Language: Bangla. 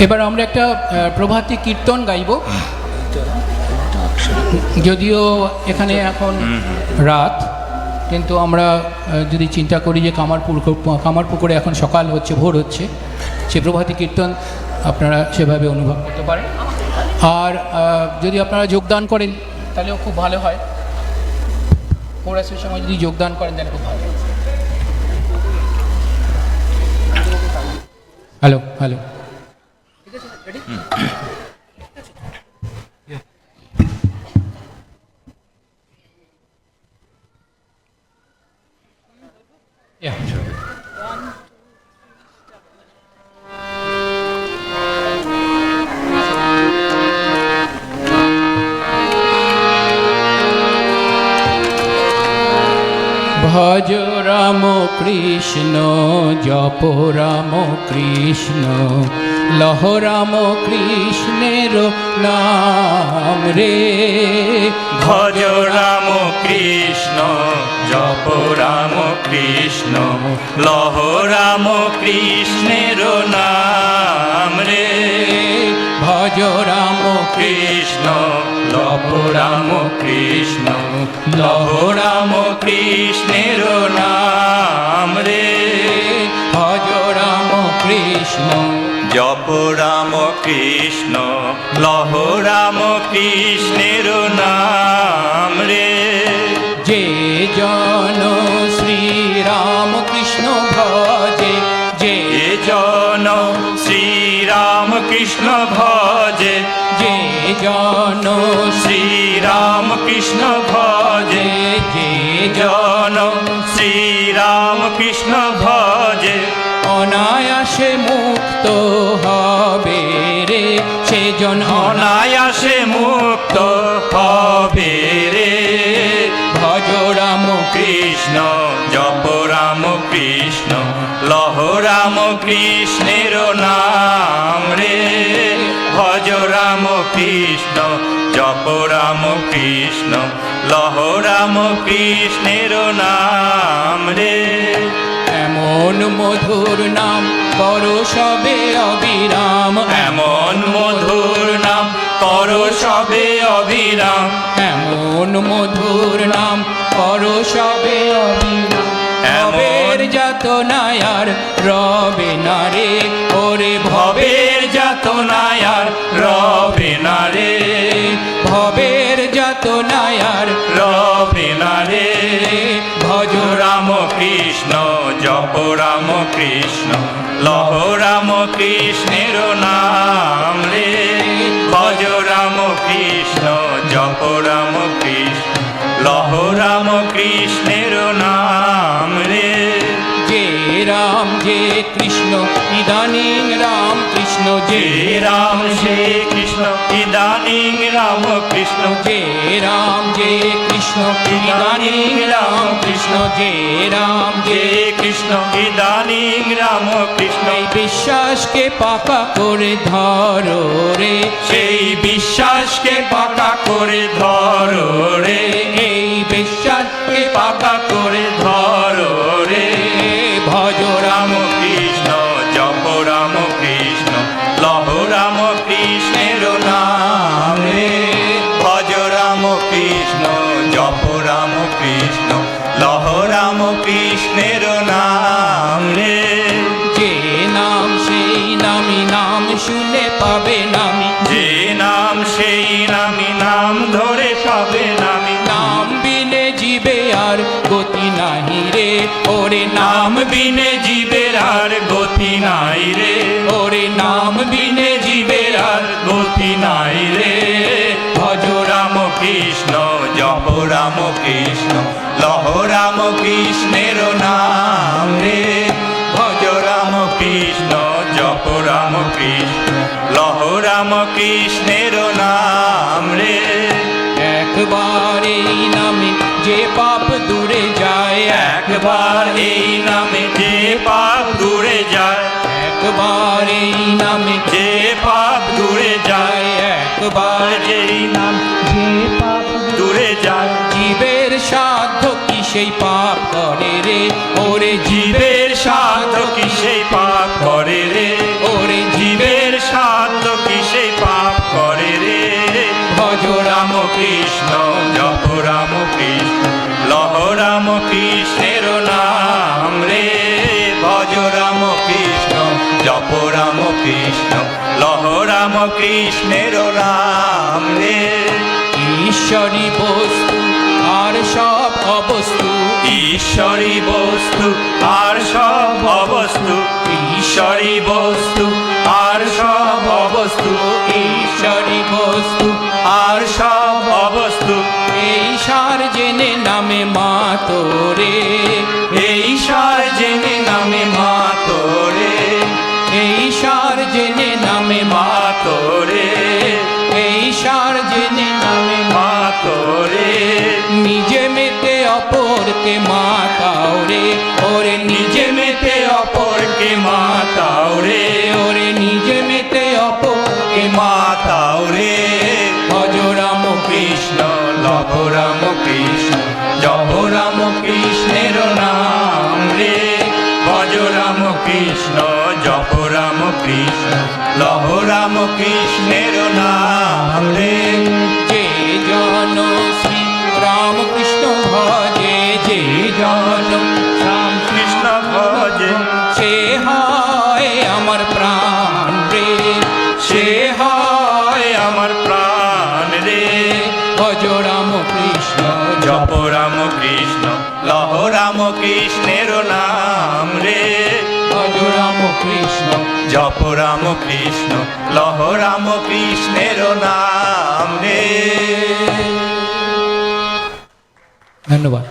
এবার আমরা একটা প্রভাতী কীর্তন গাইব। যদিও এখানে এখন রাত, কিন্তু আমরা যদি চিন্তা করি যে কামারপুকুরে এখন সকাল হচ্ছে, ভোর হচ্ছে, সে প্রভাতী কীর্তন আপনারা সেভাবে অনুভব করতে পারেন। আর যদি আপনারা যোগদান করেন তাহলেও খুব ভালো হয়। কোরাসের সময় যদি যোগদান করেন তাহলে খুব ভালো। হ্যালো হ্যালো, ভজ রাম কৃষ্ণ, জপ রাম কৃষ্ণ, লহ রাম কৃষ্ণের নাম রে। ভজ রাম কৃষ্ণ, জপ রাম কৃষ্ণ, লহ রাম কৃষ্ণের নাম রে। ভজ রাম কৃষ্ণ, জপ রাম কৃষ্ণ, লহ রাম কৃষ্ণের নাম রে। ভজ রাম কৃষ্ণ, জপ রাম কৃষ্ণ, লহ রাম কৃষ্ণের নাম রে। যে জন শ্রীরাম কৃষ্ণ ভজে, যে জন শ্রীরাম কৃষ্ণ ভজে, যে জন শ্রীরাম কৃষ্ণ ভজে, যে জন শ্রীরাম কৃষ্ণ ভজে, অনায়াসে মুক্ত হবে রে। সেজন অনায়াসে মুক্ত হবে রে। ভজ রাম কৃষ্ণ, জপ রাম কৃষ্ণ, লহ রাম কৃষ্ণের নাম রে। ভজ রাম কৃষ্ণ, জপ রাম কৃষ্ণ, লহ রাম কৃষ্ণের নাম রে। এমন মধুর নাম করো সবে অবিরাম, এমন মধুর নাম করো সবে অবিরাম, এমন মধুর নাম করো সবে অবিরাম। ভবের যাতনায় আর রবে না রে, ওরে ভবের যাতনায় আর রবে না রে। ভবের যাতনায় আর রবে না রে। ভজ রাম কৃষ্ণ, জপ রাম কৃষ্ণ, লহ রাম কৃষ্ণের নাম রে। ভজ রাম কৃষ্ণ, জপ রাম কৃষ্ণ, লহ রাম কৃষ্ণের নাম রে। যে রাম যে কৃষ্ণ ইদানিং রাম কৃষ্ণ, যে রাম সে কৃষ্ণ ইদানিং রাম কৃষ্ণ, যে রাম যে কৃষ্ণ ইদানিং রাম কৃষ্ণ, যে রাম যে কৃষ্ণ ইদানিং রাম কৃষ্ণ। এই বিশ্বাসকে পাকা করে ধরো রে, সেই বিশ্বাসকে পাকা করে ধরো রে। এই বিশ্বাসকে পাকা করে ধরো রে। ভজ রাম কৃষ্ণ, জপ রাম কৃষ্ণ, লহ রাম কৃষ্ণের নাম রে। ভজ রাম কৃষ্ণ, জপ রাম কৃষ্ণ, লহ রাম কৃষ্ণের নাম রে। যে নাম সেই নামি, নাম শুনে পাবে নামি, যে নাম সেই নামি, নাম ধরে পাবে নামি। নাম বিনে জীবে আর গতি নাহি রে, ওরে নাম বিনে জীবের আর গতি নাই রে। ওরে নাম বিনে জীবের আর গতি নাই রে। ভজ রাম কৃষ্ণ, জপ রাম কৃষ্ণ, লহ রাম কৃষ্ণের নাম রে। ভজ রাম কৃষ্ণ, জপ রাম কৃষ্ণ, লহ রাম কৃষ্ণের নাম রে। একবার এই নামে যে পাপ দূরে যায়, একবার এই নামে যে পাপ দূরে যায়, একবার এই নামে যে পাপ দূরে যায়, একবার যেই নাম যে পাপ দূরে যায়। জীবের সাধ্য কি সেই পাপ করে রে, ওরে জীবের সাধ কি সেই পাপ করে রে। ওরে জীবের সাধ কৃষ্ণ লহ রাম কৃষ্ণের নাম রে। ঈশ্বরী বস্তু আর সব অবস্তু, ঈশ্বরী বস্তু আর সব অবস্তু, ঈশ্বরী বস্তু আর সব অবস্তু, ঈশ্বরী বস্তু আর সব অবস্তু। এই সার জেনে নামে মা তোরে, এই সার জেনে নামে মা তোরে, এই সার জেনে নামে মা মা তোরে, এই সার জেনে নামে মা মা তোরে। নিজে মেতে অপরকে মা তাওরে, ওরে নিজে মেতে অপরকে মা তাওরে, ওরে নিজে মেতে অপরকে মা তাওরে। ভজ রাম কৃষ্ণ লভ রাম কৃষ্ণ জপ রাম কৃষ্ণের নাম রে। ভজ রাম কৃষ্ণ জপ রাম কৃষ্ণ লভ রাম কৃষ্ণের নাম রে। যে জন শ্রী রামকৃষ্ণ ভজে, যে জন রাম কৃষ্ণ ভজে সে হয় আমার প্রাণ রে, সে হয় আমার প্রাণ রে। ভজ রাম কৃষ্ণ জপ রাম কৃষ্ণ লহ রাম কৃষ্ণের নাম রে। ভজ রাম কৃষ্ণ। জপ রাম কৃষ্ণ লহ রাম কৃষ্ণের নাম রে। ধন্যবাদ।